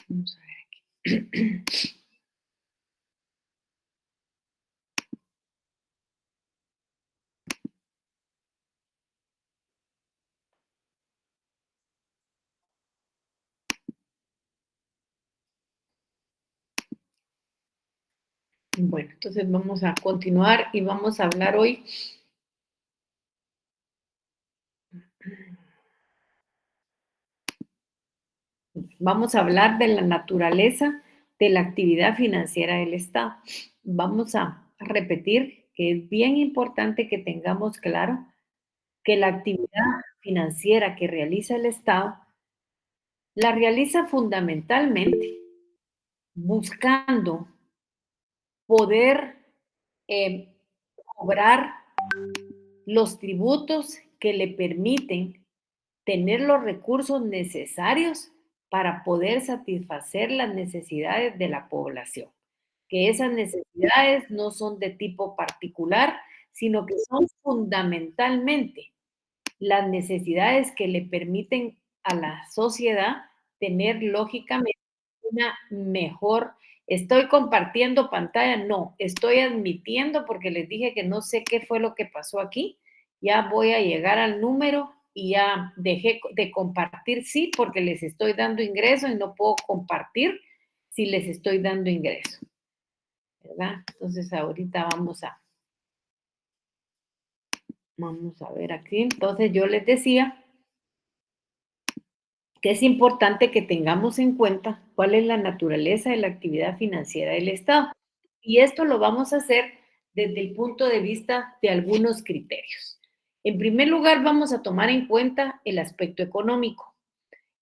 Vamos a ver aquí. Bueno, entonces vamos a continuar y vamos a hablar hoy. Vamos a hablar de la naturaleza de la actividad financiera del Estado. Vamos a repetir que es bien importante que tengamos claro que la actividad financiera que realiza el Estado la realiza fundamentalmente buscando poder eh, cobrar los tributos que le permiten tener los recursos necesarios para poder satisfacer las necesidades de la población, que esas necesidades no son de tipo particular, sino que son fundamentalmente las necesidades que le permiten a la sociedad tener lógicamente una mejor. Estoy compartiendo pantalla, no, estoy admitiendo porque les dije que no sé qué fue lo que pasó aquí. Ya voy a llegar al número y ya dejé de compartir, sí, porque les estoy dando ingreso y no puedo compartir si les estoy dando ingreso, ¿verdad? Entonces ahorita vamos a ver aquí. Entonces yo les decía que es importante que tengamos en cuenta cuál es la naturaleza de la actividad financiera del Estado. Y esto lo vamos a hacer desde el punto de vista de algunos criterios. En primer lugar, vamos a tomar en cuenta el aspecto económico.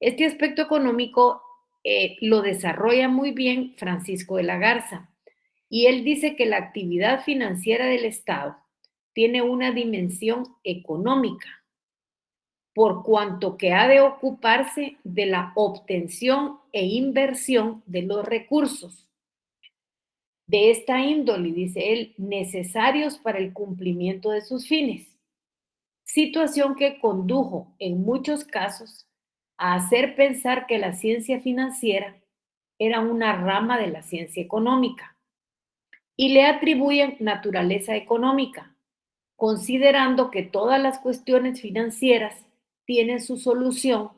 Este aspecto económico lo desarrolla muy bien Francisco de la Garza y él dice que la actividad financiera del Estado tiene una dimensión económica por cuanto que ha de ocuparse de la obtención e inversión de los recursos de esta índole, dice él, necesarios para el cumplimiento de sus fines, situación que condujo en muchos casos a hacer pensar que la ciencia financiera era una rama de la ciencia económica y le atribuyen naturaleza económica, considerando que todas las cuestiones financieras tienen su solución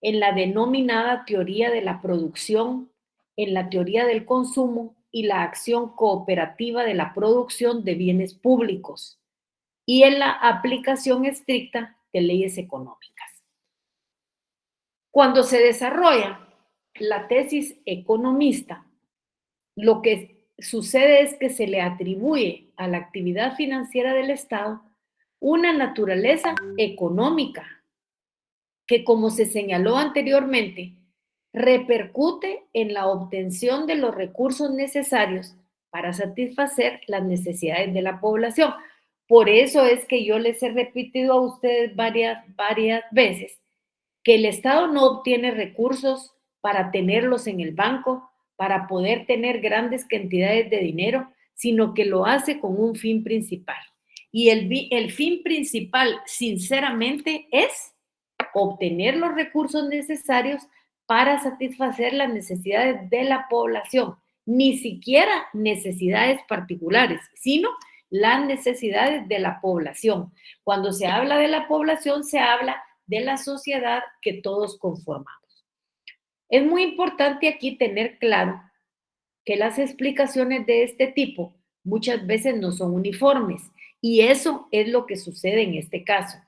en la denominada teoría de la producción, en la teoría del consumo y la acción cooperativa de la producción de bienes públicos y en la aplicación estricta de leyes económicas. Cuando se desarrolla la tesis economista, lo que sucede es que se le atribuye a la actividad financiera del Estado una naturaleza económica que, como se señaló anteriormente, repercute en la obtención de los recursos necesarios para satisfacer las necesidades de la población. Por eso es que yo les he repetido a ustedes varias veces que el Estado no obtiene recursos para tenerlos en el banco, para poder tener grandes cantidades de dinero, sino que lo hace con un fin principal. Y el fin principal, sinceramente, es obtener los recursos necesarios para satisfacer las necesidades de la población, ni siquiera necesidades particulares, sino las necesidades de la población. Cuando se habla de la población, se habla de la sociedad que todos conformamos. Es muy importante aquí tener claro que las explicaciones de este tipo muchas veces no son uniformes y eso es lo que sucede en este caso.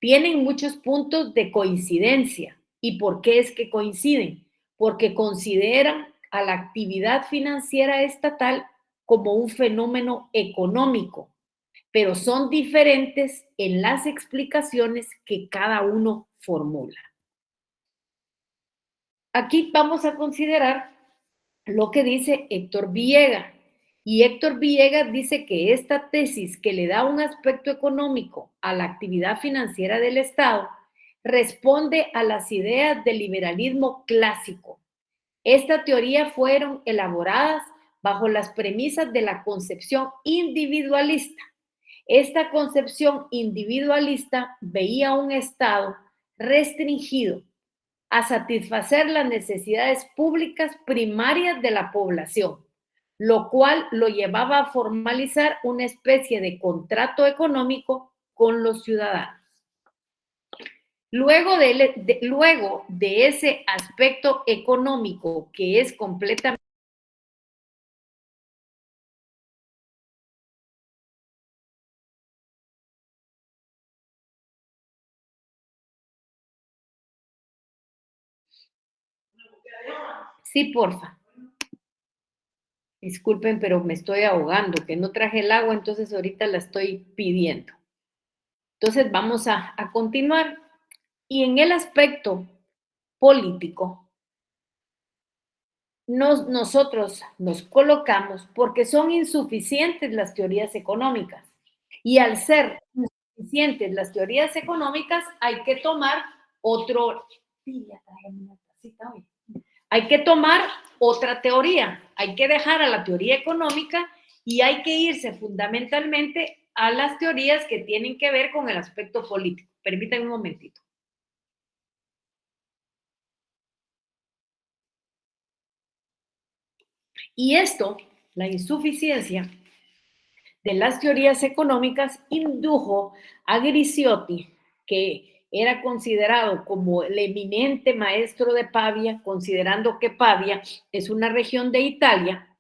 Tienen muchos puntos de coincidencia. ¿Y por qué es que coinciden? Porque consideran a la actividad financiera estatal como un fenómeno económico, pero son diferentes en las explicaciones que cada uno formula. Aquí vamos a considerar lo que dice Héctor Villegas. Y Héctor Villegas dice que esta tesis que le da un aspecto económico a la actividad financiera del Estado responde a las ideas del liberalismo clásico. Esta teoría fueron elaboradas bajo las premisas de la concepción individualista. Esta concepción individualista veía un Estado restringido a satisfacer las necesidades públicas primarias de la población, lo cual lo llevaba a formalizar una especie de contrato económico con los ciudadanos. Luego de ese aspecto económico que es completamente... Sí, porfa. Disculpen, pero me estoy ahogando, que no traje el agua, entonces ahorita la estoy pidiendo. Entonces vamos a continuar. Y en el aspecto político, nosotros nos colocamos porque son insuficientes las teorías económicas. Y al ser insuficientes las teorías económicas, hay que tomar otro... Sí, ya traje una tacita hoy. Hay que tomar otra teoría, hay que dejar a la teoría económica y hay que irse fundamentalmente a las teorías que tienen que ver con el aspecto político. Permítanme un momentito. Y esto, la insuficiencia de las teorías económicas, indujo a Grisiotti, que era considerado como el eminente maestro de Pavia, considerando que Pavia es una región de Italia,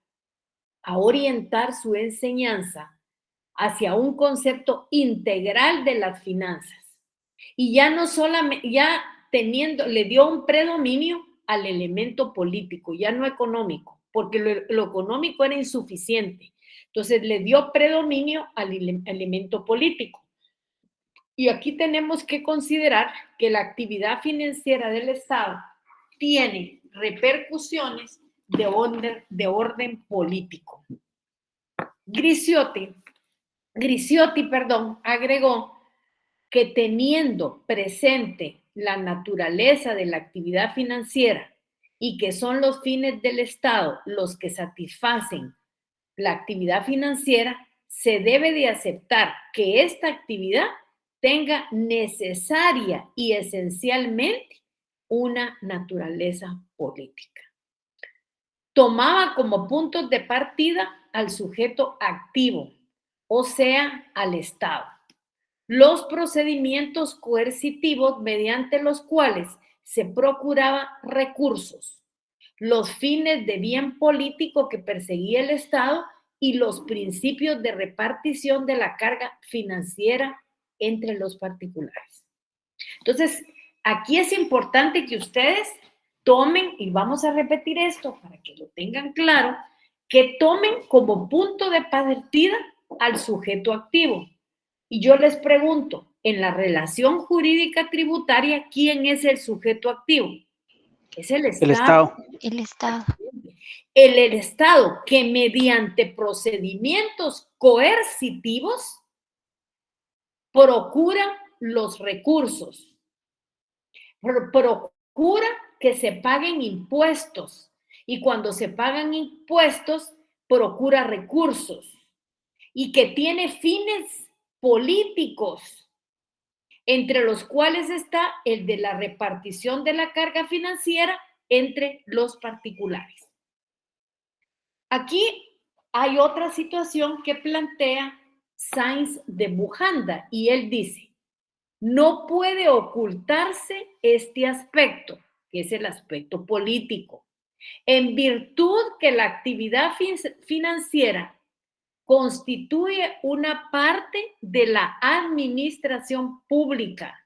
a orientar su enseñanza hacia un concepto integral de las finanzas. Y ya no solamente, ya teniendo, le dio un predominio al elemento político, ya no económico, porque lo económico era insuficiente. Entonces le dio predominio al elemento político. Y aquí tenemos que considerar que la actividad financiera del Estado tiene repercusiones de orden político. Grisiotti, agregó que teniendo presente la naturaleza de la actividad financiera y que son los fines del Estado los que satisfacen la actividad financiera, se debe de aceptar que esta actividad tenga necesaria y esencialmente una naturaleza política. Tomaba como puntos de partida al sujeto activo, o sea, al Estado, los procedimientos coercitivos mediante los cuales se procuraba recursos, los fines de bien político que perseguía el Estado y los principios de repartición de la carga financiera entre los particulares. Entonces, aquí es importante que ustedes tomen, y vamos a repetir esto para que lo tengan claro, que tomen como punto de partida al sujeto activo. Y yo les pregunto, en la relación jurídica tributaria, ¿quién es el sujeto activo? Es el El Estado. Estado. El Estado. El Estado que mediante procedimientos coercitivos procura los recursos, procura que se paguen impuestos y cuando se pagan impuestos procura recursos y que tiene fines políticos, entre los cuales está el de la repartición de la carga financiera entre los particulares. Aquí hay otra situación que plantea Sainz de Bujanda y él dice, no puede ocultarse este aspecto, que es el aspecto político, en virtud que la actividad financiera constituye una parte de la administración pública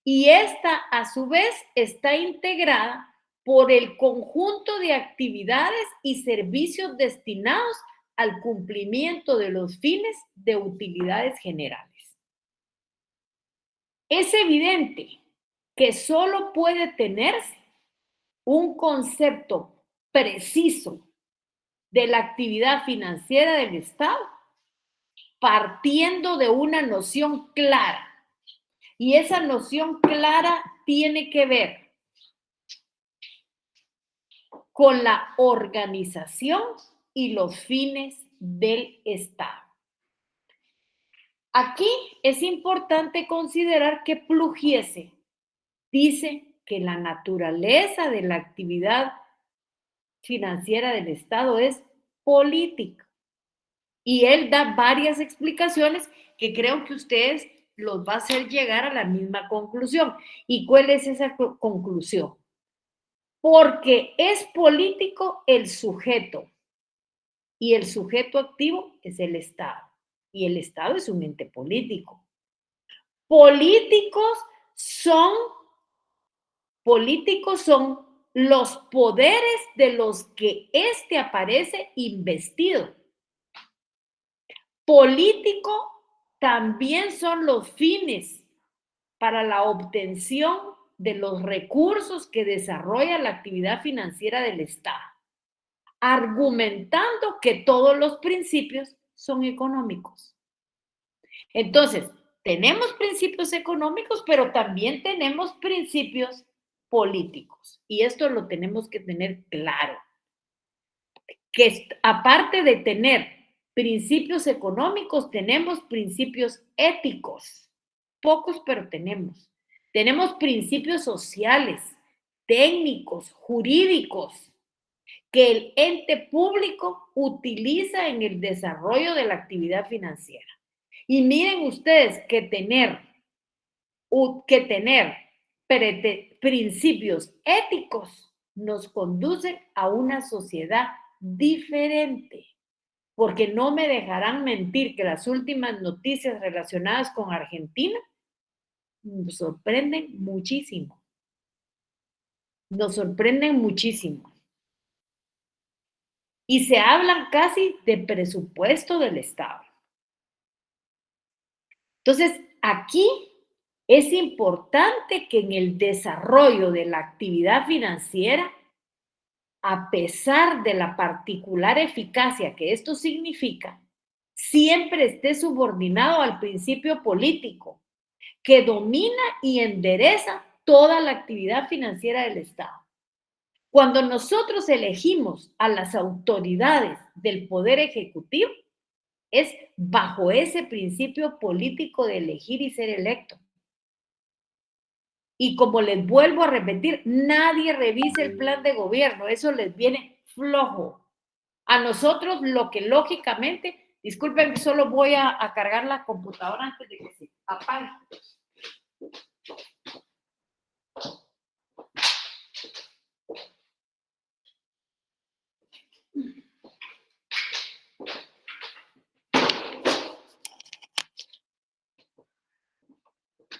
y esta a su vez está integrada por el conjunto de actividades y servicios destinados al cumplimiento de los fines de utilidades generales. Es evidente que solo puede tenerse un concepto preciso de la actividad financiera del Estado partiendo de una noción clara. Y esa noción clara tiene que ver con la organización y los fines del Estado. Aquí es importante considerar que Pugliese dice que la naturaleza de la actividad financiera del Estado es política. Y él da varias explicaciones que creo que ustedes los va a hacer llegar a la misma conclusión. ¿Y cuál es esa conclusión? Porque es político el sujeto y el sujeto activo es el Estado. Y el Estado es un ente político. Políticos son, políticos son los poderes de los que éste aparece investido. Político también son los fines para la obtención de los recursos que desarrolla la actividad financiera del Estado, argumentando que todos los principios son económicos. Entonces, tenemos principios económicos, pero también tenemos principios políticos. Y esto lo tenemos que tener claro, que aparte de tener principios económicos, tenemos principios éticos. Pocos, pero tenemos. Tenemos principios sociales, técnicos, jurídicos, que el ente público utiliza en el desarrollo de la actividad financiera. Y miren ustedes que tener principios éticos nos conduce a una sociedad diferente, porque no me dejarán mentir que las últimas noticias relacionadas con Argentina nos sorprenden muchísimo. Nos sorprenden muchísimo. Y se hablan casi de presupuesto del Estado. Entonces, aquí es importante que en el desarrollo de la actividad financiera, a pesar de la particular eficacia que esto significa, siempre esté subordinado al principio político que domina y endereza toda la actividad financiera del Estado. Cuando nosotros elegimos a las autoridades del Poder Ejecutivo, es bajo ese principio político de elegir y ser electo. Y como les vuelvo a repetir, nadie revisa el plan de gobierno, eso les viene flojo. A nosotros lo que lógicamente, disculpen, solo voy a cargar la computadora antes de que se apague.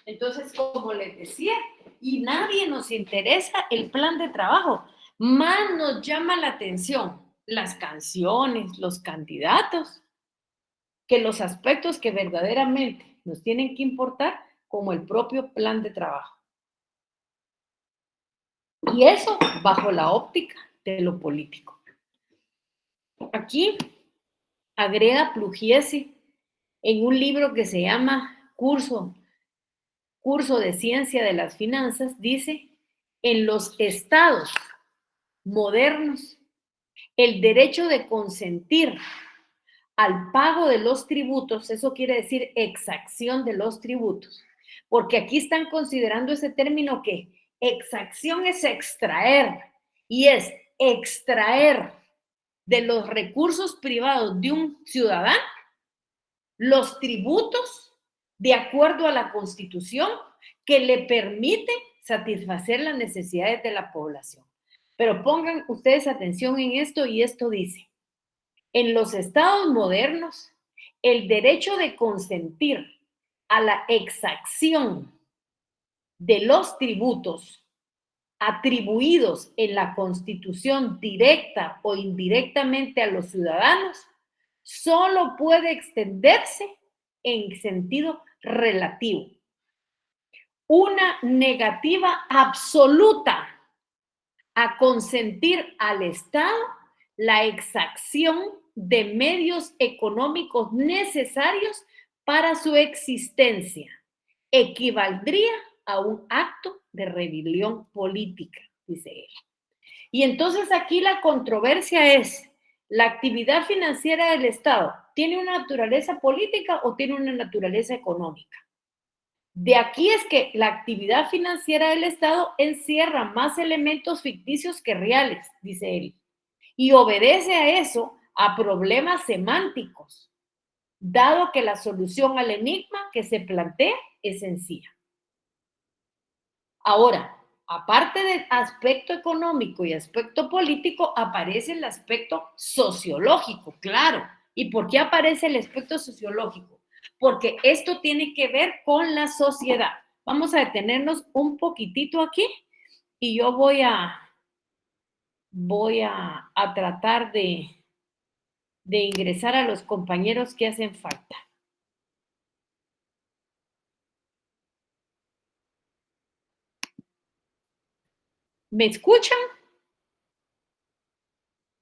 Entonces, como les decía, y nadie nos interesa el plan de trabajo, más nos llama la atención las canciones, los candidatos, que los aspectos que verdaderamente nos tienen que importar, como el propio plan de trabajo. Y eso bajo la óptica de lo político. Aquí agrega Pugliese en un libro que se llama Curso de Ciencia de las Finanzas, dice, en los estados modernos, el derecho de consentir al pago de los tributos, eso quiere decir exacción de los tributos, porque aquí están considerando ese término que exacción es extraer, y es extraer de los recursos privados de un ciudadano los tributos de acuerdo a la Constitución que le permiten satisfacer las necesidades de la población. Pero pongan ustedes atención en esto, y esto dice, en los estados modernos, el derecho de consentir a la exacción de los tributos atribuidos en la Constitución directa o indirectamente a los ciudadanos solo puede extenderse en sentido relativo. Una negativa absoluta a consentir al Estado la exacción de medios económicos necesarios para su existencia equivaldría a un acto de rebelión política, dice él. Y entonces aquí la controversia es, ¿la actividad financiera del Estado tiene una naturaleza política o tiene una naturaleza económica? De aquí es que la actividad financiera del Estado encierra más elementos ficticios que reales, dice él, y obedece a eso, a problemas semánticos, dado que la solución al enigma que se plantea es sencilla. Ahora, aparte del aspecto económico y aspecto político, aparece el aspecto sociológico, claro. ¿Y por qué aparece el aspecto sociológico? Porque esto tiene que ver con la sociedad. Vamos a detenernos un poquitito aquí y yo voy a tratar de ingresar a los compañeros que hacen falta. ¿Me escuchan?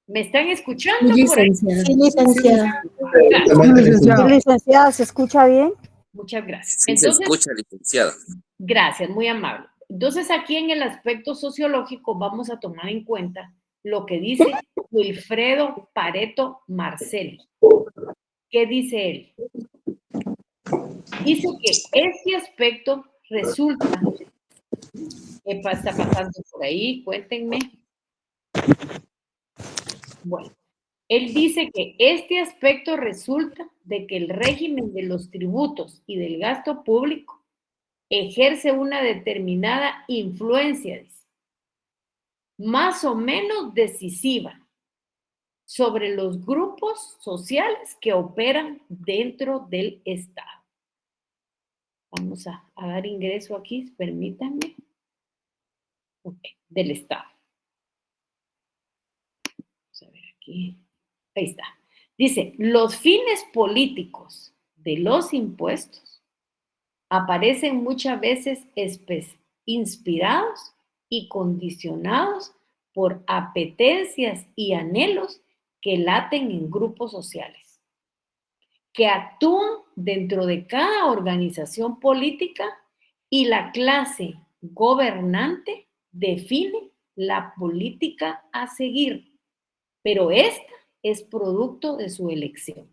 ¿Me están Sí, escuchando por ahí? licenciada. Sí, licenciada. Gracias. Sí, licenciada. Sí, licenciada, ¿se escucha bien? Muchas gracias. Sí se Entonces, escucha, licenciada. gracias, muy amable. Entonces, aquí en el aspecto sociológico vamos a tomar en cuenta lo que dice Wilfredo Pareto Marcelli. ¿Qué dice él? Dice que este aspecto resulta, ¿qué está pasando por ahí? Cuéntenme. Bueno, él dice que este aspecto resulta de que el régimen de los tributos y del gasto público ejerce una determinada influencia, dice, más o menos decisiva sobre los grupos sociales que operan dentro del Estado. Vamos a dar ingreso aquí, permítanme. Okay, del Estado. Vamos a ver aquí. Ahí está. Dice, los fines políticos de los impuestos aparecen muchas veces inspirados y condicionados por apetencias y anhelos que laten en grupos sociales, que actúan dentro de cada organización política y la clase gobernante define la política a seguir, pero esta es producto de su elección.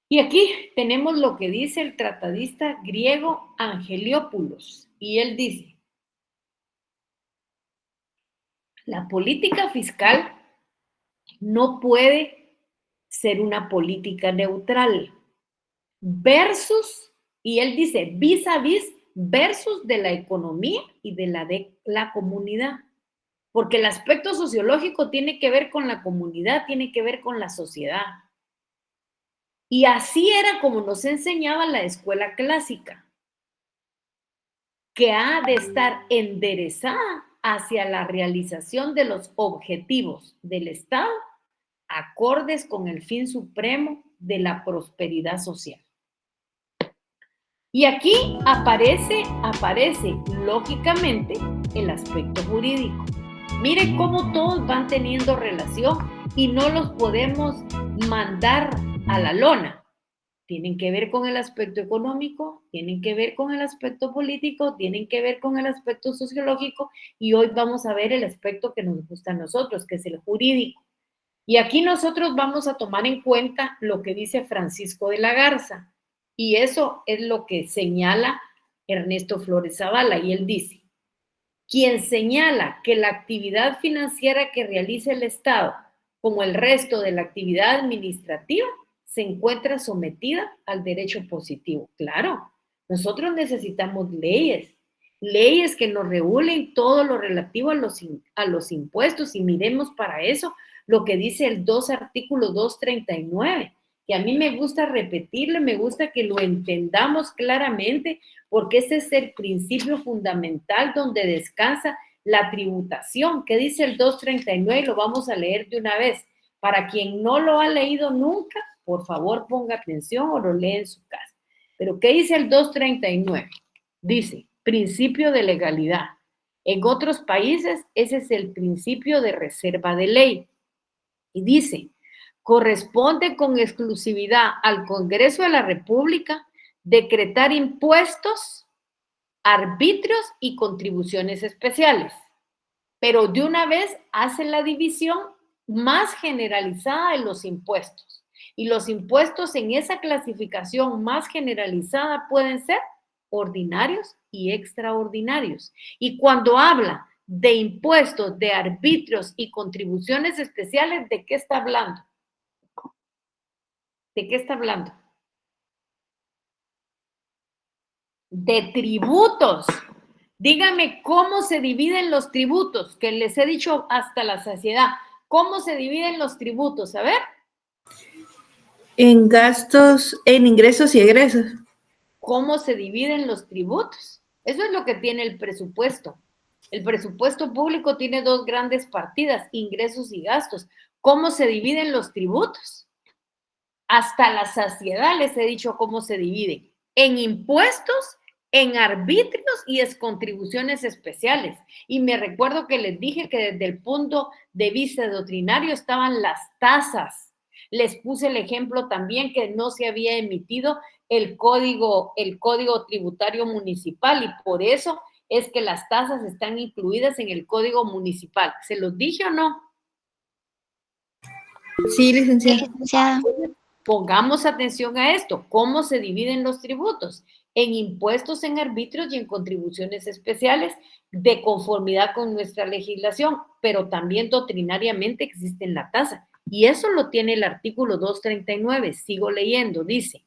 Y aquí tenemos lo que dice el tratadista griego Angeliopoulos, y él dice, la política fiscal no puede ser una política neutral versus, y él dice, vis a vis versus de la economía y de la comunidad. Porque el aspecto sociológico tiene que ver con la comunidad, tiene que ver con la sociedad. Y así era como nos enseñaba la escuela clásica, que ha de estar enderezada hacia la realización de los objetivos del Estado, acordes con el fin supremo de la prosperidad social. Y aquí aparece lógicamente el aspecto jurídico. Mire cómo todos van teniendo relación y no los podemos mandar a la lona. Tienen que ver con el aspecto económico, tienen que ver con el aspecto político, tienen que ver con el aspecto sociológico y hoy vamos a ver el aspecto que nos gusta a nosotros, que es el jurídico. Y aquí nosotros vamos a tomar en cuenta lo que dice Francisco de la Garza y eso es lo que señala Ernesto Flores Zavala y él dice, quien señala que la actividad financiera que realiza el Estado, como el resto de la actividad administrativa, se encuentra sometida al derecho positivo. Claro, nosotros necesitamos leyes que nos regulen todo lo relativo a los impuestos y miremos para eso lo que dice el artículo 239, que a mí me gusta repetirle, me gusta que lo entendamos claramente, porque ese es el principio fundamental donde descansa la tributación. ¿Qué dice el 239? Lo vamos a leer de una vez. Para quien no lo ha leído nunca, por favor ponga atención o lo lee en su casa. Pero ¿qué dice el 239? Dice, principio de legalidad. En otros países ese es el principio de reserva de ley. Y dice, corresponde con exclusividad al Congreso de la República decretar impuestos, arbitrios y contribuciones especiales. Pero de una vez hace la división más generalizada de los impuestos. Y los impuestos en esa clasificación más generalizada pueden ser ordinarios y extraordinarios. Y cuando habla de impuestos, de arbitrios y contribuciones especiales, ¿de qué está hablando? ¿De qué está hablando? De tributos. Dígame cómo se dividen los tributos, que les he dicho hasta la saciedad. ¿Cómo se dividen los tributos? A ver. En gastos, en ingresos y egresos. ¿Cómo se dividen los tributos? Eso es lo que tiene el presupuesto. El presupuesto público tiene dos grandes partidas, ingresos y gastos. ¿Cómo se dividen los tributos? Hasta la saciedad les he dicho cómo se dividen. En impuestos, en arbitrios y en contribuciones especiales. Y me recuerdo que les dije que desde el punto de vista doctrinario estaban las tasas. Les puse el ejemplo también que no se había emitido el código tributario municipal y por eso es que las tasas están incluidas en el código municipal. ¿Se los dije o no? Sí, licenciada. Pongamos atención a esto. ¿Cómo se dividen los tributos? En impuestos, en arbitrios y en contribuciones especiales de conformidad con nuestra legislación, pero también doctrinariamente existe en la tasa. Y eso lo tiene el artículo 239. Sigo leyendo. Dice,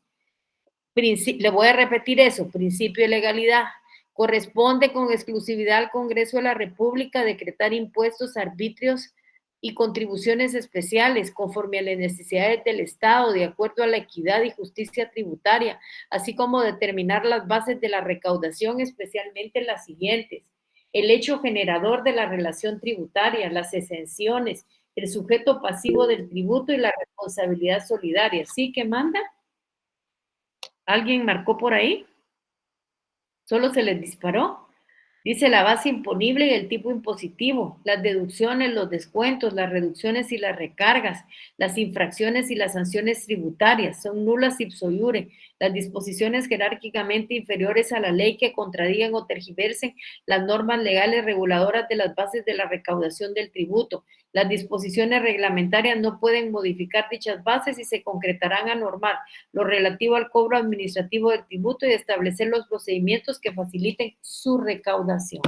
le voy a repetir eso, principio de legalidad. Corresponde con exclusividad al Congreso de la República decretar impuestos, arbitrios y contribuciones especiales conforme a las necesidades del Estado, de acuerdo a la equidad y justicia tributaria, así como determinar las bases de la recaudación, especialmente las siguientes: el hecho generador de la relación tributaria, las exenciones, el sujeto pasivo del tributo y la responsabilidad solidaria. ¿Sí que manda? ¿Alguien marcó por ahí? ¿Solo se les disparó? Dice la base imponible y el tipo impositivo, las deducciones, los descuentos, las reducciones y las recargas, las infracciones y las sanciones tributarias son nulas ipso iure. Las disposiciones jerárquicamente inferiores a la ley que contradigan o tergiversen las normas legales reguladoras de las bases de la recaudación del tributo. Las disposiciones reglamentarias no pueden modificar dichas bases y se concretarán a normar lo relativo al cobro administrativo del tributo y establecer los procedimientos que faciliten su recaudación.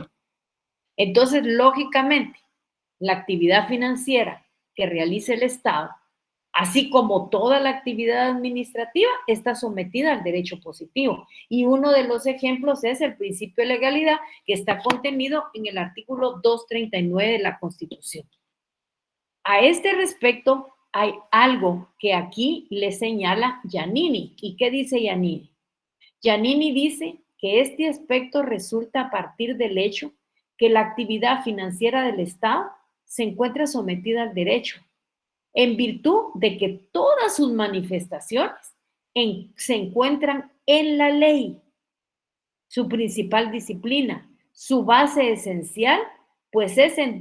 Entonces, lógicamente, la actividad financiera que realice el Estado, así como toda la actividad administrativa, está sometida al derecho positivo. Y uno de los ejemplos es el principio de legalidad que está contenido en el artículo 239 de la Constitución. A este respecto, hay algo que aquí le señala Giannini. ¿Y qué dice Giannini? Giannini dice que este aspecto resulta a partir del hecho que la actividad financiera del Estado se encuentra sometida al derecho, en virtud de que todas sus manifestaciones se encuentran en la ley, su principal disciplina, su base esencial, pues es en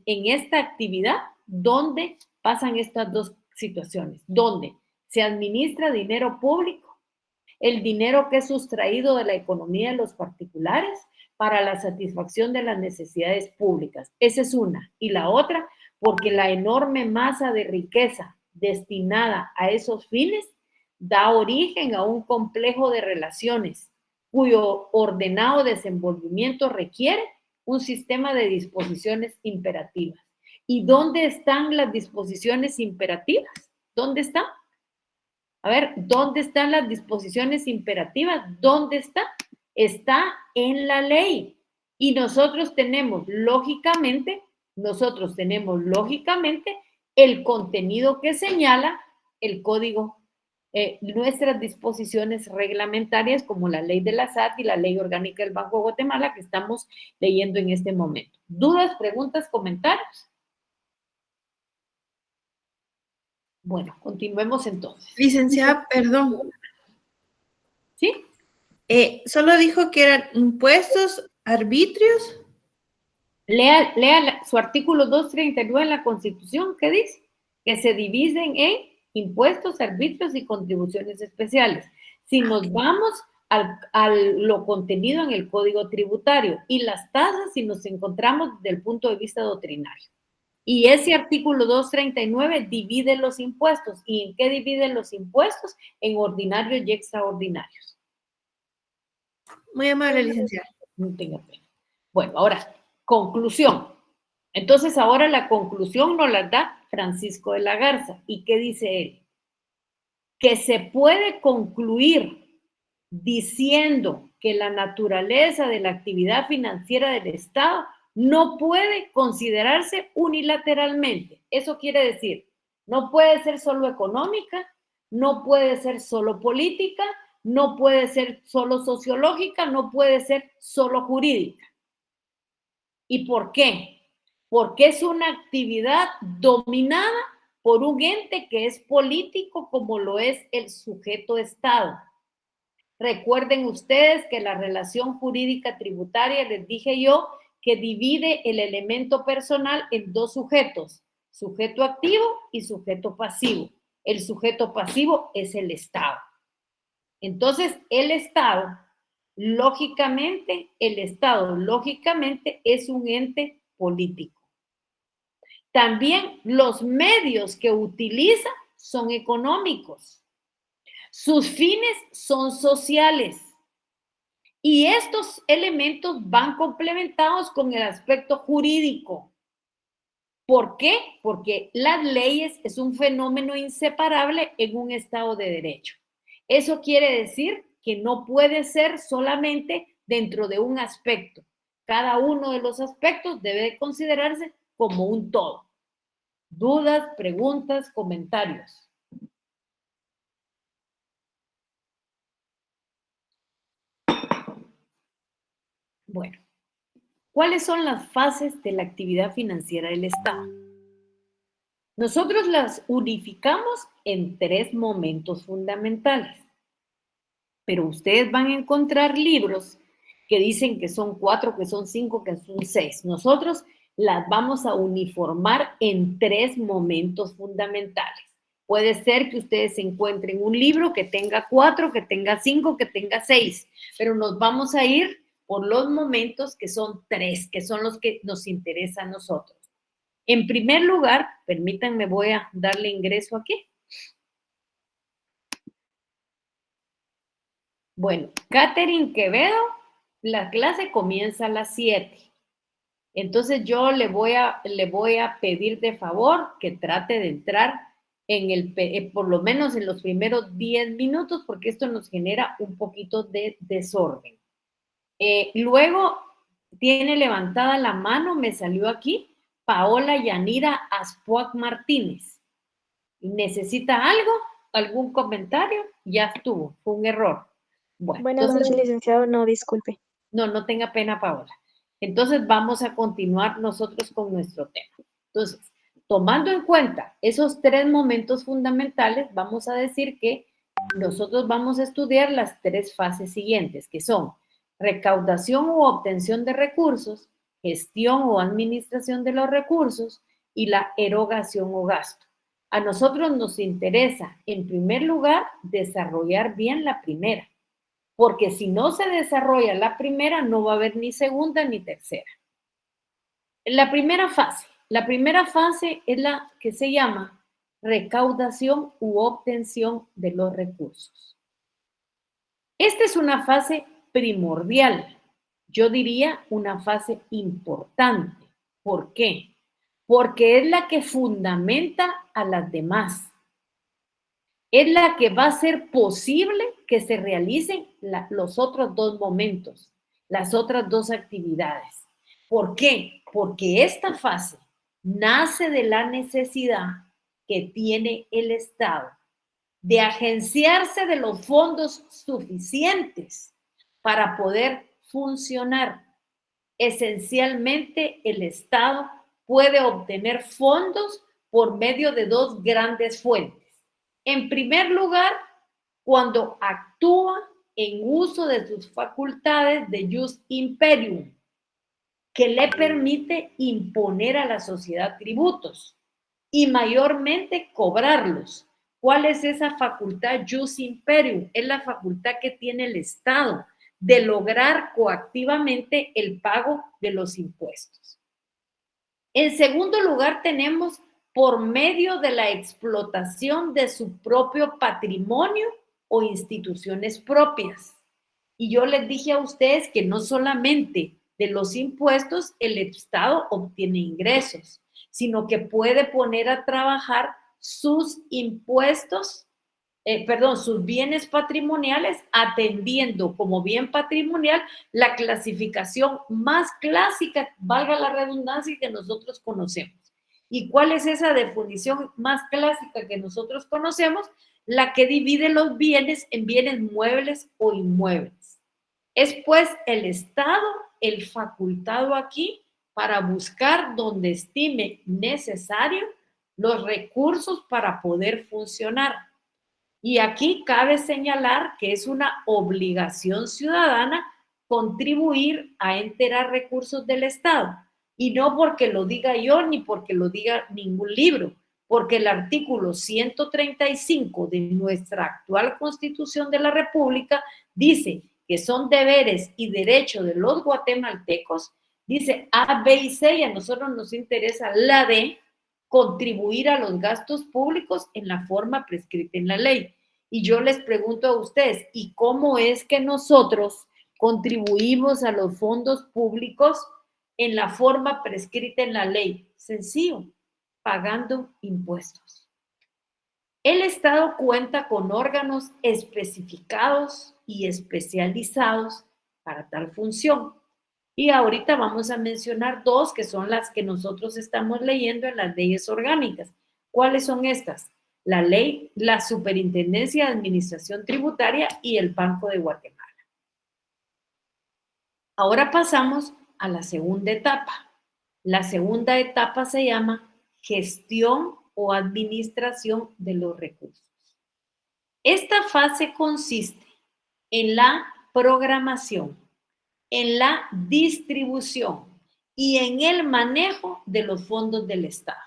esta actividad donde pasan estas dos situaciones, donde se administra dinero público, el dinero que es sustraído de la economía de los particulares para la satisfacción de las necesidades públicas. Esa es una. Y la otra, porque la enorme masa de riqueza destinada a esos fines da origen a un complejo de relaciones cuyo ordenado desenvolvimiento requiere un sistema de disposiciones imperativas. ¿Y dónde están las disposiciones imperativas? ¿Dónde están? A ver, ¿dónde están las disposiciones imperativas? ¿Dónde está? Está en la ley. Y nosotros tenemos lógicamente el contenido que señala el código, nuestras disposiciones reglamentarias como la ley de la SAT y la ley orgánica del Banco de Guatemala que estamos leyendo en este momento. ¿Dudas, preguntas, comentarios? Bueno, continuemos entonces. Licenciada, perdón. ¿Sí? Solo dijo que eran impuestos, arbitrios. Lea su artículo 239 en la Constitución, ¿qué dice? Que se dividen en impuestos, arbitrios y contribuciones especiales. Si nos vamos a lo contenido en el Código Tributario y las tasas, si nos encontramos desde el punto de vista doctrinario. Y ese artículo 239 divide los impuestos. ¿Y en qué divide los impuestos? En ordinarios y extraordinarios. Muy amable, licenciada. No tenga pena. Bueno, ahora, conclusión. Entonces, ahora la conclusión nos la da Francisco de la Garza. ¿Y qué dice él? Que se puede concluir diciendo que la naturaleza de la actividad financiera del Estado no puede considerarse unilateralmente. Eso quiere decir, no puede ser solo económica, no puede ser solo política, no puede ser solo sociológica, no puede ser solo jurídica. ¿Y por qué? Porque es una actividad dominada por un ente que es político como lo es el sujeto Estado. Recuerden ustedes que la relación jurídica tributaria, les dije yo, que divide el elemento personal en dos sujetos, sujeto activo y sujeto pasivo. El sujeto pasivo es el Estado. Entonces, el Estado, lógicamente, es un ente político. También los medios que utiliza son económicos. Sus fines son sociales. Y estos elementos van complementados con el aspecto jurídico. ¿Por qué? Porque las leyes es un fenómeno inseparable en un Estado de derecho. Eso quiere decir que no puede ser solamente dentro de un aspecto. Cada uno de los aspectos debe considerarse como un todo. ¿Dudas, preguntas, comentarios? Bueno, ¿cuáles son las fases de la actividad financiera del Estado? Nosotros las unificamos en 3 momentos fundamentales, pero ustedes van a encontrar libros que dicen que son 4, que son 5, que son 6. Nosotros las vamos a uniformar en 3 momentos fundamentales. Puede ser que ustedes encuentren un libro que tenga 4, que tenga 5, que tenga 6, pero nos vamos a ir por los momentos que son 3, que son los que nos interesan a nosotros. En primer lugar, permítanme, voy a darle ingreso aquí. Bueno, Catherine Quevedo, la clase comienza a las 7. Entonces yo le voy a pedir de favor que trate de entrar por lo menos en los primeros 10 minutos, porque esto nos genera un poquito de desorden. Luego tiene levantada la mano, me salió aquí, Paola Yanira Aspuac Martínez. ¿Necesita algo? ¿Algún comentario? Ya estuvo, fue un error. Bueno, Buenas noches, licenciado. No, disculpe. no tenga pena, Paola. Entonces vamos a continuar nosotros con nuestro tema. Entonces, tomando en cuenta esos 3 momentos fundamentales, vamos a decir que nosotros vamos a estudiar las 3 fases siguientes, que son recaudación u obtención de recursos, gestión o administración de los recursos y la erogación o gasto. A nosotros nos interesa, en primer lugar, desarrollar bien la primera, porque si no se desarrolla la primera, no va a haber ni segunda ni tercera. La primera fase es la que se llama recaudación u obtención de los recursos. Esta es una fase primordial, yo diría una fase importante. ¿Por qué? Porque es la que fundamenta a las demás. Es la que va a hacer posible que se realicen los otros 2 momentos, las otras 2 actividades. ¿Por qué? Porque esta fase nace de la necesidad que tiene el Estado de agenciarse de los fondos suficientes para poder funcionar. Esencialmente, el Estado puede obtener fondos por medio de 2 grandes fuentes. En primer lugar, cuando actúa en uso de sus facultades de jus imperium, que le permite imponer a la sociedad tributos y mayormente cobrarlos. ¿Cuál es esa facultad jus imperium? Es la facultad que tiene el Estado de lograr coactivamente el pago de los impuestos. En segundo lugar, tenemos por medio de la explotación de su propio patrimonio o instituciones propias. Y yo les dije a ustedes que no solamente de los impuestos el Estado obtiene ingresos, sino que puede poner a trabajar sus impuestos, sus bienes patrimoniales, atendiendo como bien patrimonial la clasificación más clásica, valga la redundancia, que nosotros conocemos. ¿Y cuál es esa definición más clásica que nosotros conocemos? La que divide los bienes en bienes muebles o inmuebles. Es pues el Estado el facultado aquí para buscar donde estime necesario los recursos para poder funcionar. Y aquí cabe señalar que es una obligación ciudadana contribuir a enterar recursos del Estado. Y no porque lo diga yo ni porque lo diga ningún libro, porque el artículo 135 de nuestra actual Constitución de la República dice que son deberes y derechos de los guatemaltecos, dice A, B y C, y a nosotros nos interesa la D, contribuir a los gastos públicos en la forma prescrita en la ley. Y yo les pregunto a ustedes, ¿y cómo es que nosotros contribuimos a los fondos públicos en la forma prescrita en la ley? Sencillo, pagando impuestos. El Estado cuenta con órganos especificados y especializados para tal función. Y ahorita vamos a mencionar dos que son las que nosotros estamos leyendo en las leyes orgánicas. ¿Cuáles son estas? La ley, la Superintendencia de Administración Tributaria y el Banco de Guatemala. Ahora pasamos a la segunda etapa. La segunda etapa se llama gestión o administración de los recursos. Esta fase consiste en la programación, en la distribución y en el manejo de los fondos del Estado,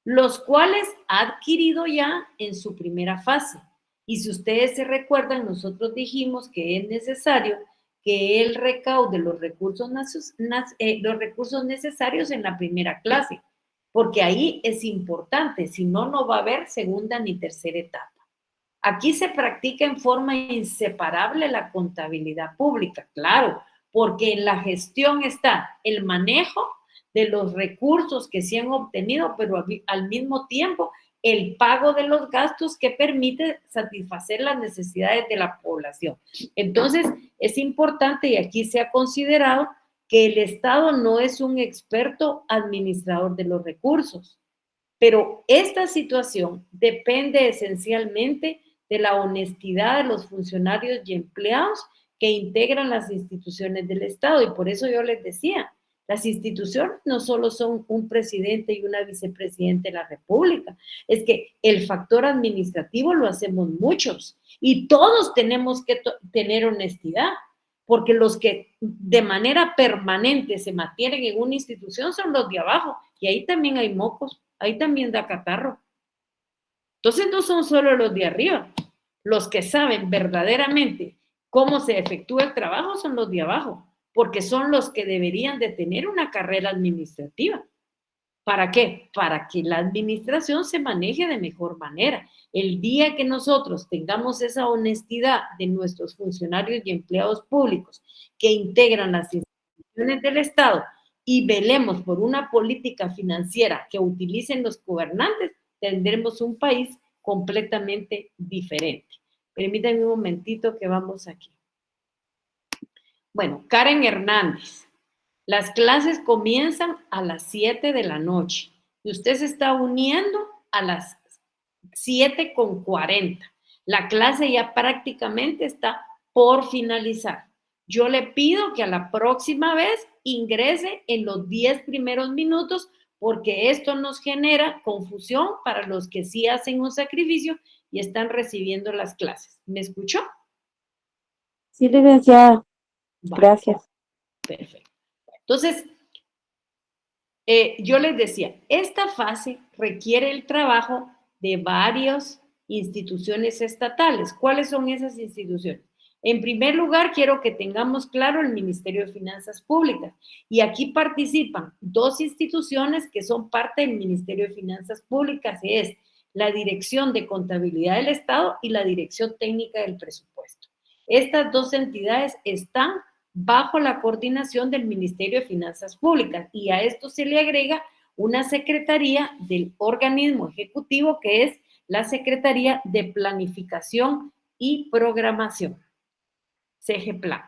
los cuales ha adquirido ya en su primera fase. Y si ustedes se recuerdan, nosotros dijimos que es necesario que él recaude los recursos necesarios en la primera clase, porque ahí es importante, si no, no va a haber segunda ni tercera etapa. Aquí se practica en forma inseparable la contabilidad pública, claro, porque en la gestión está el manejo de los recursos que se han obtenido, pero al mismo tiempo el pago de los gastos que permite satisfacer las necesidades de la población. Entonces, es importante, y aquí se ha considerado, que el Estado no es un experto administrador de los recursos, pero esta situación depende esencialmente de la honestidad de los funcionarios y empleados que integran las instituciones del Estado. Y por eso yo les decía, las instituciones no solo son un presidente y una vicepresidenta de la República, es que el factor administrativo lo hacemos muchos y todos tenemos que tener honestidad, porque los que de manera permanente se mantienen en una institución son los de abajo, y ahí también hay mocos, ahí también da catarro. Entonces no son solo los de arriba, los que saben verdaderamente cómo se efectúa el trabajo son los de abajo, porque son los que deberían de tener una carrera administrativa. ¿Para qué? Para que la administración se maneje de mejor manera. El día que nosotros tengamos esa honestidad de nuestros funcionarios y empleados públicos que integran las instituciones del Estado y velemos por una política financiera que utilicen los gobernantes, tendremos un país completamente diferente. Permítanme un momentito que vamos aquí. Bueno, Karen Hernández. Las clases comienzan a las 7 de la noche y usted se está uniendo a las 7:40. La clase ya prácticamente está por finalizar. Yo le pido que a la próxima vez ingrese en los 10 primeros minutos porque esto nos genera confusión para los que sí hacen un sacrificio y están recibiendo las clases. ¿Me escuchó? Sí, licenciada. Gracias. Perfecto. Entonces, yo les decía, esta fase requiere el trabajo de varias instituciones estatales. ¿Cuáles son esas instituciones? En primer lugar, quiero que tengamos claro el Ministerio de Finanzas Públicas. Y aquí participan dos instituciones que son parte del Ministerio de Finanzas Públicas, y es la Dirección de Contabilidad del Estado y la Dirección Técnica del Presupuesto. Estas dos entidades están bajo la coordinación del Ministerio de Finanzas Públicas y a esto se le agrega una secretaría del organismo ejecutivo que es la Secretaría de Planificación y Programación, CGPLAN.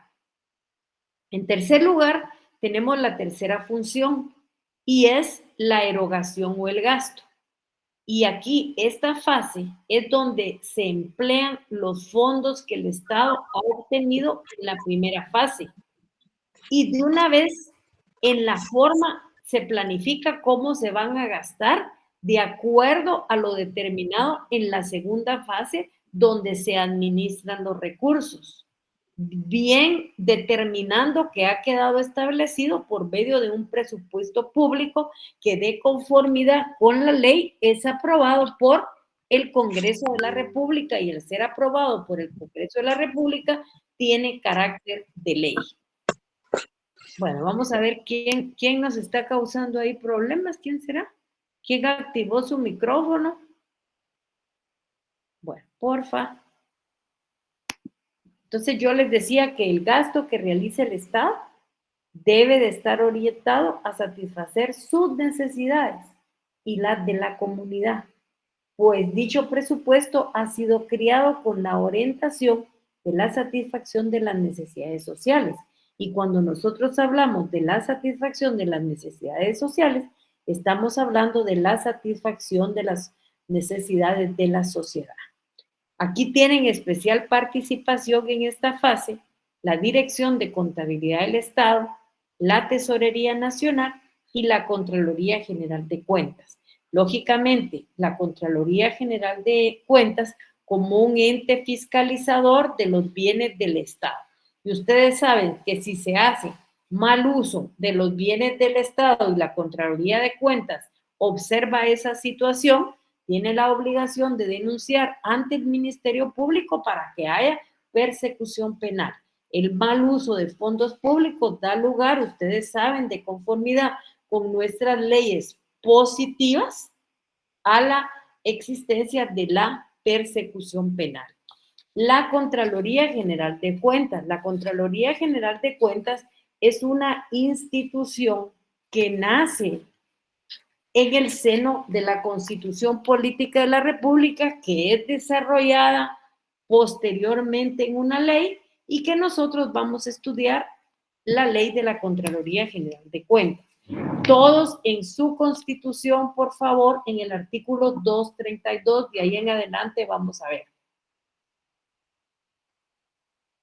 En tercer lugar, tenemos la tercera función y es la erogación o el gasto. Y aquí esta fase es donde se emplean los fondos que el Estado ha obtenido en la primera fase. Y de una vez en la forma se planifica cómo se van a gastar de acuerdo a lo determinado en la segunda fase donde se administran los recursos, bien determinando que ha quedado establecido por medio de un presupuesto público que de conformidad con la ley es aprobado por el Congreso de la República y al ser aprobado por el Congreso de la República tiene carácter de ley. Bueno, vamos a ver quién nos está causando ahí problemas. ¿Quién será? ¿Quién activó su micrófono? Bueno, porfa. Entonces yo les decía que el gasto que realiza el Estado debe de estar orientado a satisfacer sus necesidades y las de la comunidad, pues dicho presupuesto ha sido creado con la orientación de la satisfacción de las necesidades sociales. Y cuando nosotros hablamos de la satisfacción de las necesidades sociales, estamos hablando de la satisfacción de las necesidades de la sociedad. Aquí tienen especial participación en esta fase la Dirección de Contabilidad del Estado, la Tesorería Nacional y la Contraloría General de Cuentas. Lógicamente, la Contraloría General de Cuentas como un ente fiscalizador de los bienes del Estado. Y ustedes saben que si se hace mal uso de los bienes del Estado y la Contraloría de Cuentas observa esa situación, tiene la obligación de denunciar ante el Ministerio Público para que haya persecución penal. El mal uso de fondos públicos da lugar, ustedes saben, de conformidad con nuestras leyes positivas a la existencia de la persecución penal. La Contraloría General de Cuentas. La Contraloría General de Cuentas es una institución que nace en el seno de la Constitución Política de la República, que es desarrollada posteriormente en una ley y que nosotros vamos a estudiar la ley de la Contraloría General de Cuentas. Todos en su Constitución, por favor, en el artículo 232, de ahí en adelante vamos a ver.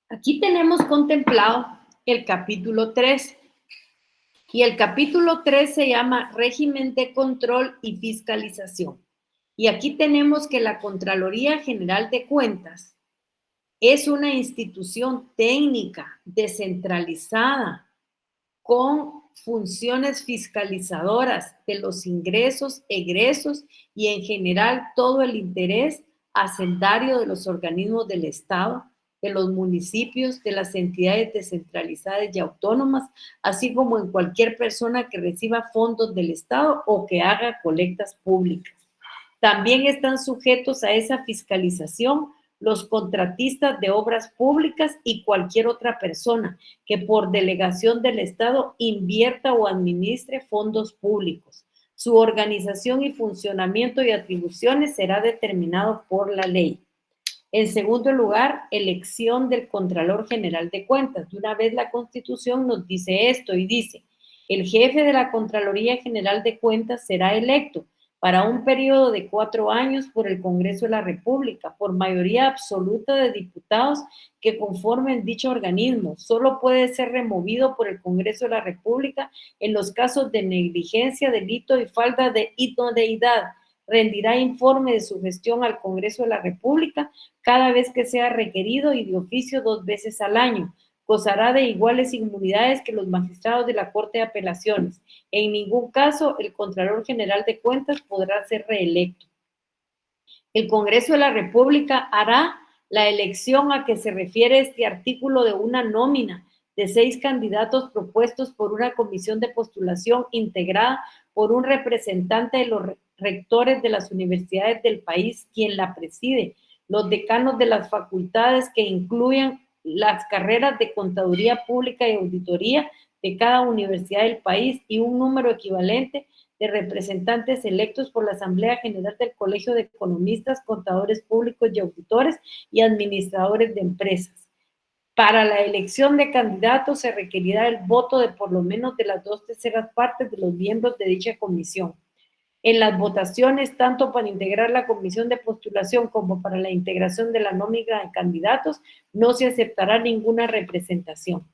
Aquí tenemos contemplado el capítulo 3. Y el capítulo 3 se llama Régimen de Control y Fiscalización. Y aquí tenemos que la Contraloría General de Cuentas es una institución técnica descentralizada con funciones fiscalizadoras de los ingresos, egresos y en general todo el interés hacendario de los organismos del Estado, de los municipios, de las entidades descentralizadas y autónomas, así como en cualquier persona que reciba fondos del Estado o que haga colectas públicas. También están sujetos a esa fiscalización los contratistas de obras públicas y cualquier otra persona que por delegación del Estado invierta o administre fondos públicos. Su organización y funcionamiento y atribuciones será determinado por la ley. En segundo lugar, elección del Contralor General de Cuentas. De una vez la Constitución nos dice esto y dice, el jefe de la Contraloría General de Cuentas será electo para un periodo de 4 años por el Congreso de la República, por mayoría absoluta de diputados que conformen dicho organismo. Solo puede ser removido por el Congreso de la República en los casos de negligencia, delito y falta de idoneidad. Rendirá informe de su gestión al Congreso de la República cada vez que sea requerido y de oficio 2 veces al año. Gozará de iguales inmunidades que los magistrados de la Corte de Apelaciones. En ningún caso el Contralor General de Cuentas podrá ser reelecto. El Congreso de la República hará la elección a que se refiere este artículo de una nómina de 6 candidatos propuestos por una comisión de postulación integrada por un representante de los rectores de las universidades del país, quien la preside, los decanos de las facultades que incluyan las carreras de contaduría pública y auditoría de cada universidad del país y un número equivalente de representantes electos por la Asamblea General del Colegio de Economistas, Contadores Públicos y Auditores y Administradores de Empresas. Para la elección de candidatos se requerirá el voto de por lo menos de las 2/3 partes de los miembros de dicha comisión. En las votaciones, tanto para integrar la comisión de postulación como para la integración de la nómina de candidatos, no se aceptará ninguna representación.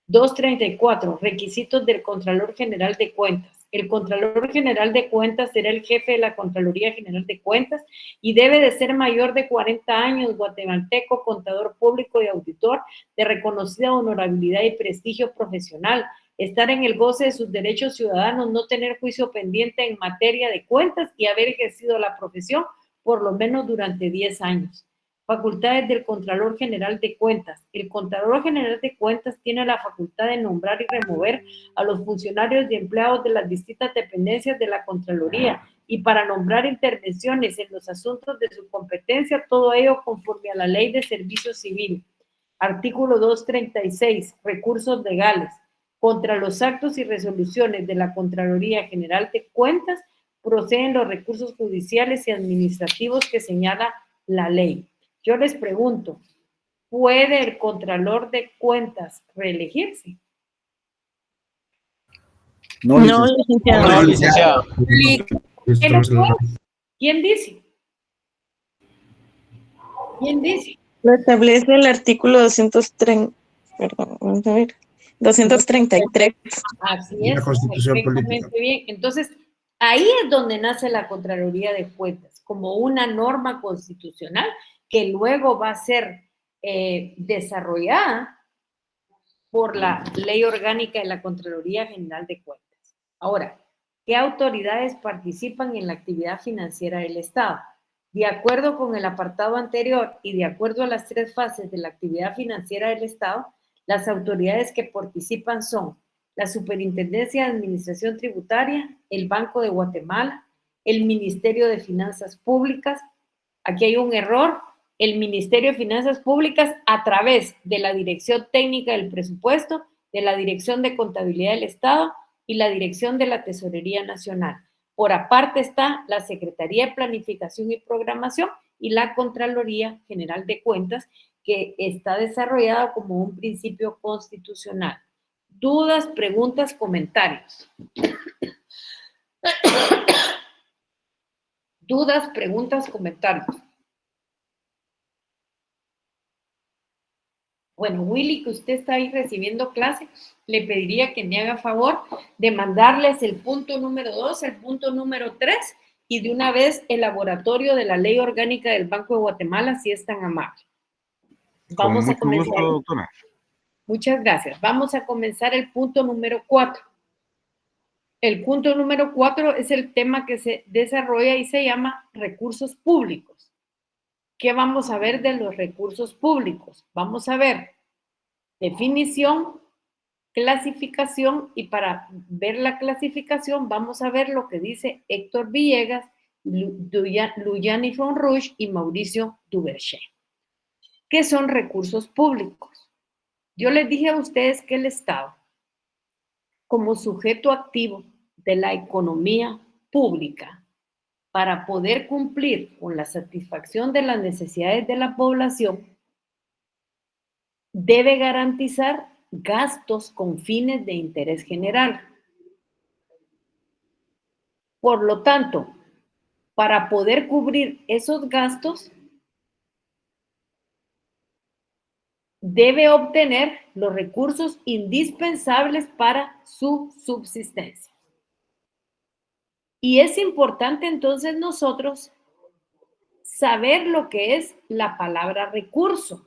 234. Requisitos del Contralor General de Cuentas. El Contralor General de Cuentas será el jefe de la Contraloría General de Cuentas y debe de ser mayor de 40 años, guatemalteco, contador público y auditor de reconocida honorabilidad y prestigio profesional, estar en el goce de sus derechos ciudadanos, no tener juicio pendiente en materia de cuentas y haber ejercido la profesión por lo menos durante 10 años. Facultades del Contralor General de Cuentas. El Contralor General de Cuentas tiene la facultad de nombrar y remover a los funcionarios y empleados de las distintas dependencias de la Contraloría y para nombrar intervenciones en los asuntos de su competencia, todo ello conforme a la Ley de Servicio Civil. Artículo 236. Recursos legales. Contra los actos y resoluciones de la Contraloría General de Cuentas proceden los recursos judiciales y administrativos que señala la ley. Yo les pregunto, ¿puede el Contralor de Cuentas reelegirse? No, licenciada. No, licenciada. ¿Quién dice? ¿Quién dice? Lo establece el artículo 230, perdón, vamos a ver, 233. Así La es, Constitución perfectamente Política. bien. Entonces, ahí es donde nace la Contraloría de Cuentas, como una norma constitucional que luego va a ser desarrollada por la Ley Orgánica de la Contraloría General de Cuentas. Ahora, ¿qué autoridades participan en la actividad financiera del Estado? De acuerdo con el apartado anterior y de acuerdo a las 3 fases de la actividad financiera del Estado, las autoridades que participan son la Superintendencia de Administración Tributaria, el Banco de Guatemala, el Ministerio de Finanzas Públicas. Aquí hay un error. El Ministerio de Finanzas Públicas a través de la Dirección Técnica del Presupuesto, de la Dirección de Contabilidad del Estado y la Dirección de la Tesorería Nacional. Por aparte está la Secretaría de Planificación y Programación y la Contraloría General de Cuentas, que está desarrollada como un principio constitucional. Dudas, preguntas, comentarios. Dudas, preguntas, comentarios. Bueno, Willy, que usted está ahí recibiendo clase, le pediría que me haga favor de mandarles el punto número 2, el punto número 3 y de una vez el laboratorio de la Ley Orgánica del Banco de Guatemala, si es tan amable. Vamos a comenzar. Gusto, doctora. Muchas gracias. Vamos a comenzar el punto número 4. El punto número 4 es el tema que se desarrolla y se llama recursos públicos. ¿Qué vamos a ver de los recursos públicos? Vamos a ver definición, clasificación, y para ver la clasificación vamos a ver lo que dice Héctor Villegas, Luyani Fonrouge y Mauricio Duverger. ¿Qué son recursos públicos? Yo les dije a ustedes que el Estado, como sujeto activo de la economía pública, para poder cumplir con la satisfacción de las necesidades de la población, debe garantizar gastos con fines de interés general. Por lo tanto, para poder cubrir esos gastos, debe obtener los recursos indispensables para su subsistencia. Y es importante entonces nosotros saber lo que es la palabra recurso.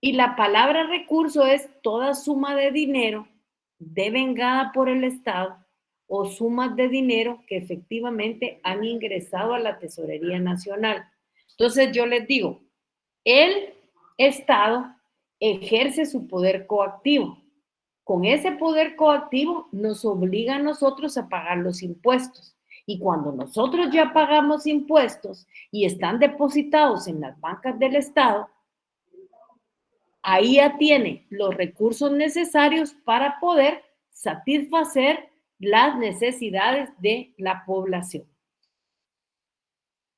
Y la palabra recurso es toda suma de dinero devengada por el Estado o sumas de dinero que efectivamente han ingresado a la Tesorería Nacional. Entonces yo les digo, el Estado ejerce su poder coactivo. Con ese poder coactivo nos obliga a nosotros a pagar los impuestos. Y cuando nosotros ya pagamos impuestos y están depositados en las bancas del Estado, ahí ya tiene los recursos necesarios para poder satisfacer las necesidades de la población.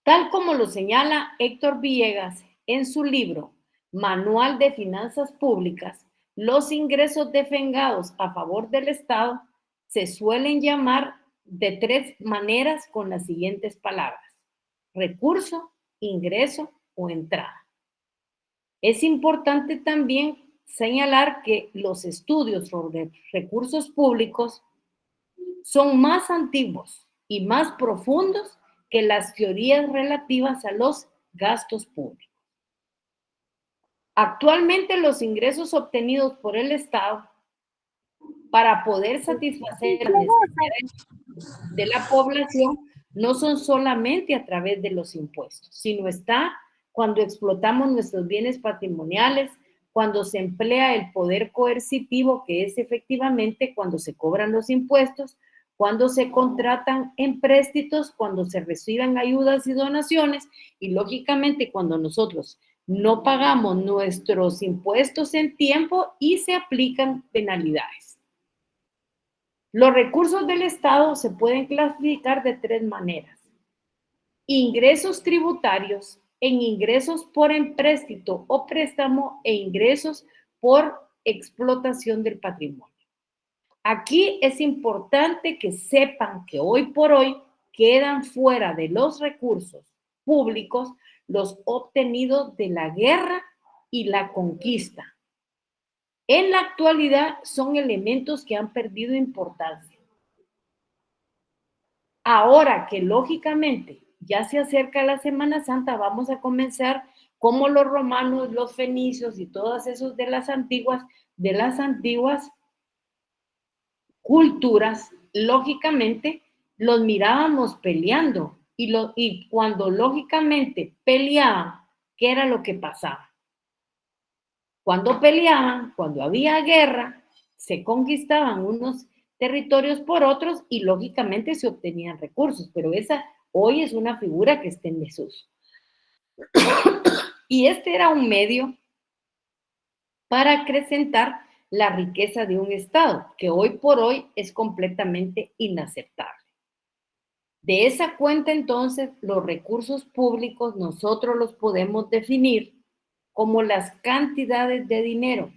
Tal como lo señala Héctor Villegas en su libro Manual de Finanzas Públicas, los ingresos devengados a favor del Estado se suelen llamar de 3 maneras con las siguientes palabras: recurso, ingreso o entrada. Es importante también señalar que los estudios sobre recursos públicos son más antiguos y más profundos que las teorías relativas a los gastos públicos. Actualmente los ingresos obtenidos por el Estado para poder satisfacer las necesidades de la población no son solamente a través de los impuestos, sino está cuando explotamos nuestros bienes patrimoniales, cuando se emplea el poder coercitivo, que es efectivamente cuando se cobran los impuestos, cuando se contratan empréstitos, cuando se reciben ayudas y donaciones, y lógicamente cuando nosotros no pagamos nuestros impuestos en tiempo y se aplican penalidades. Los recursos del Estado se pueden clasificar de 3 maneras: ingresos tributarios, en ingresos por empréstito o préstamo e ingresos por explotación del patrimonio. Aquí es importante que sepan que hoy por hoy quedan fuera de los recursos públicos los obtenidos de la guerra y la conquista. En la actualidad son elementos que han perdido importancia. Ahora que lógicamente ya se acerca la Semana Santa, vamos a comenzar como los romanos, los fenicios y todos esos de las antiguas culturas, lógicamente los mirábamos peleando y cuando lógicamente peleaban, ¿qué era lo que pasaba? Cuando peleaban, cuando había guerra, se conquistaban unos territorios por otros y lógicamente se obtenían recursos, pero esa hoy es una figura que está en desuso. Y este era un medio para acrecentar la riqueza de un Estado, que hoy por hoy es completamente inaceptable. De esa cuenta, entonces, los recursos públicos nosotros los podemos definir como las cantidades de dinero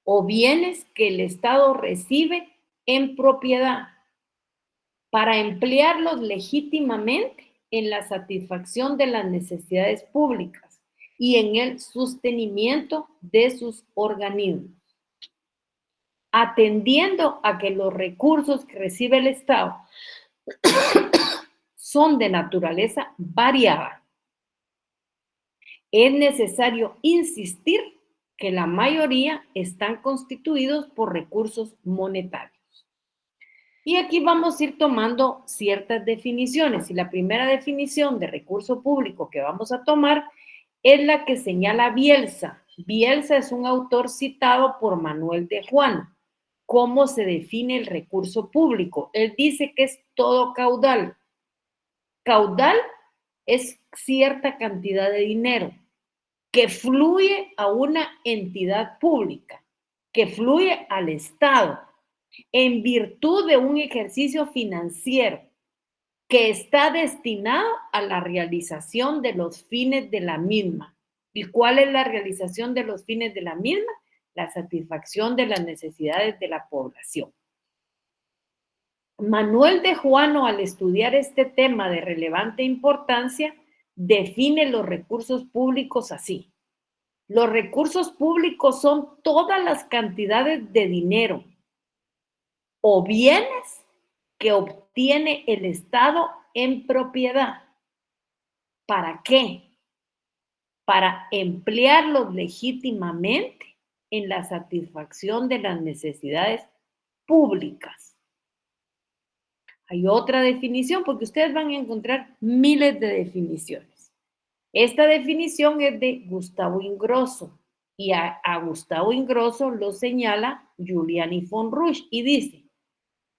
o bienes que el Estado recibe en propiedad para emplearlos legítimamente en la satisfacción de las necesidades públicas y en el sostenimiento de sus organismos, atendiendo a que los recursos que recibe el Estado son de naturaleza variada. Es necesario insistir que la mayoría están constituidos por recursos monetarios. Y aquí vamos a ir tomando ciertas definiciones. Y la primera definición de recurso público que vamos a tomar es la que señala Bielsa. Bielsa es un autor citado por Manuel de Juan. ¿Cómo se define el recurso público? Él dice que es todo caudal. Caudal es cierta cantidad de dinero que fluye a una entidad pública, que fluye al Estado en virtud de un ejercicio financiero que está destinado a la realización de los fines de la misma. ¿Y cuál es la realización de los fines de la misma? La satisfacción de las necesidades de la población. Manuel de Juano, al estudiar este tema de relevante importancia, define los recursos públicos así. Los recursos públicos son todas las cantidades de dinero o bienes que obtiene el Estado en propiedad. ¿Para qué? Para emplearlos legítimamente en la satisfacción de las necesidades públicas. Hay otra definición, porque ustedes van a encontrar miles de definiciones. Esta definición es de Gustavo Ingrosso y a Gustavo Ingrosso lo señala Giuliani von Rusch y dice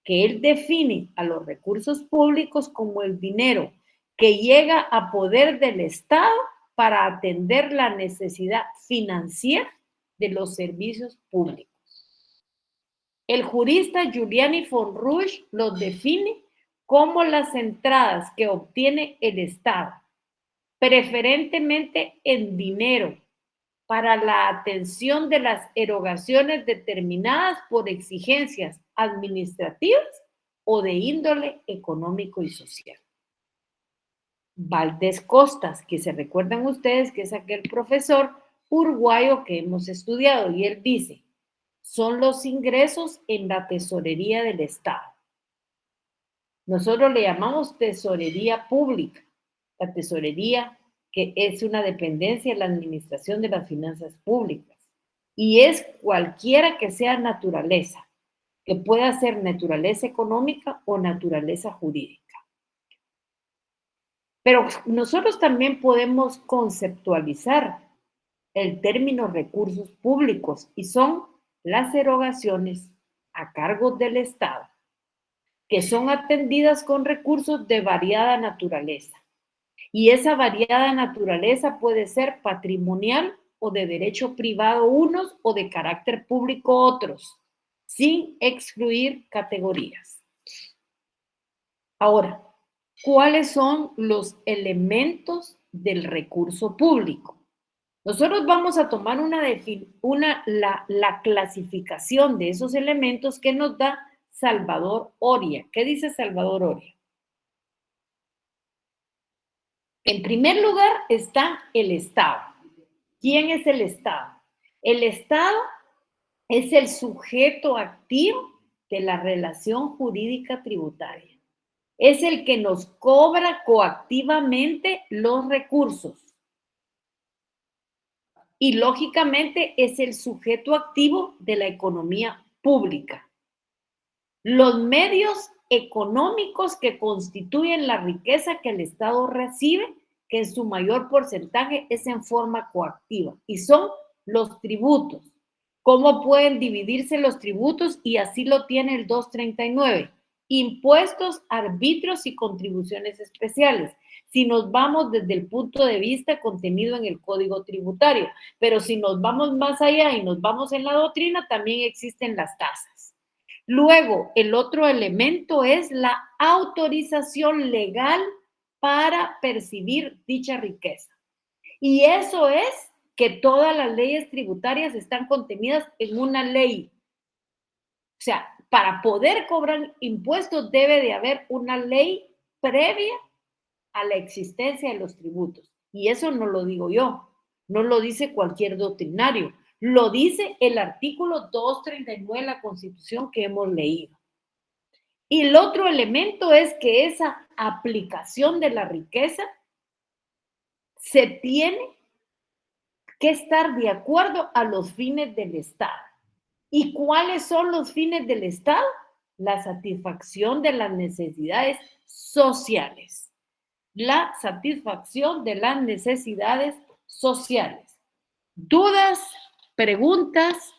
que él define a los recursos públicos como el dinero que llega a poder del Estado para atender la necesidad financiera de los servicios públicos. El jurista Giuliani von Rusch los define como las entradas que obtiene el Estado, preferentemente en dinero, para la atención de las erogaciones determinadas por exigencias administrativas o de índole económico y social. Valdés Costas, que se recuerdan ustedes que es aquel profesor uruguayo que hemos estudiado, y él dice, son los ingresos en la tesorería del Estado. Nosotros le llamamos tesorería pública, la tesorería que es una dependencia de la administración de las finanzas públicas, y es cualquiera que sea naturaleza, que pueda ser naturaleza económica o naturaleza jurídica. Pero nosotros también podemos conceptualizar el término recursos públicos y son las erogaciones a cargo del Estado que son atendidas con recursos de variada naturaleza. Y esa variada naturaleza puede ser patrimonial o de derecho privado unos o de carácter público otros, sin excluir categorías. Ahora, ¿cuáles son los elementos del recurso público? Nosotros vamos a tomar la clasificación de esos elementos que nos da Salvador Oria. ¿Qué dice Salvador Oria? En primer lugar está el Estado. ¿Quién es el Estado? El Estado es el sujeto activo de la relación jurídica tributaria. Es el que nos cobra coactivamente los recursos. Y lógicamente es el sujeto activo de la economía pública. Los medios económicos que constituyen la riqueza que el Estado recibe, que en su mayor porcentaje es en forma coactiva, y son los tributos. ¿Cómo pueden dividirse los tributos? Y así lo tiene el 239. Impuestos, arbitrios y contribuciones especiales. Si nos vamos desde el punto de vista contenido en el Código Tributario, pero si nos vamos más allá y nos vamos en la doctrina, también existen las tasas. Luego, el otro elemento es la autorización legal para percibir dicha riqueza. Y eso es que todas las leyes tributarias están contenidas en una ley. O sea, para poder cobrar impuestos debe de haber una ley previa a la existencia de los tributos. Y eso no lo digo yo, no lo dice cualquier doctrinario. Lo dice el artículo 239 de la Constitución que hemos leído. Y el otro elemento es que esa aplicación de la riqueza se tiene que estar de acuerdo a los fines del Estado. ¿Y cuáles son los fines del Estado? La satisfacción de las necesidades sociales. La satisfacción de las necesidades sociales. ¿Dudas? Preguntas,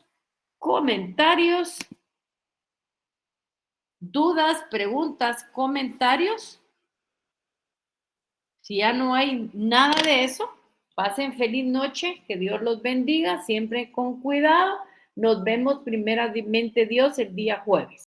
comentarios, dudas, preguntas, comentarios. Si ya no hay nada de eso, pasen feliz noche, que Dios los bendiga, siempre con cuidado. Nos vemos primeramente Dios el día jueves.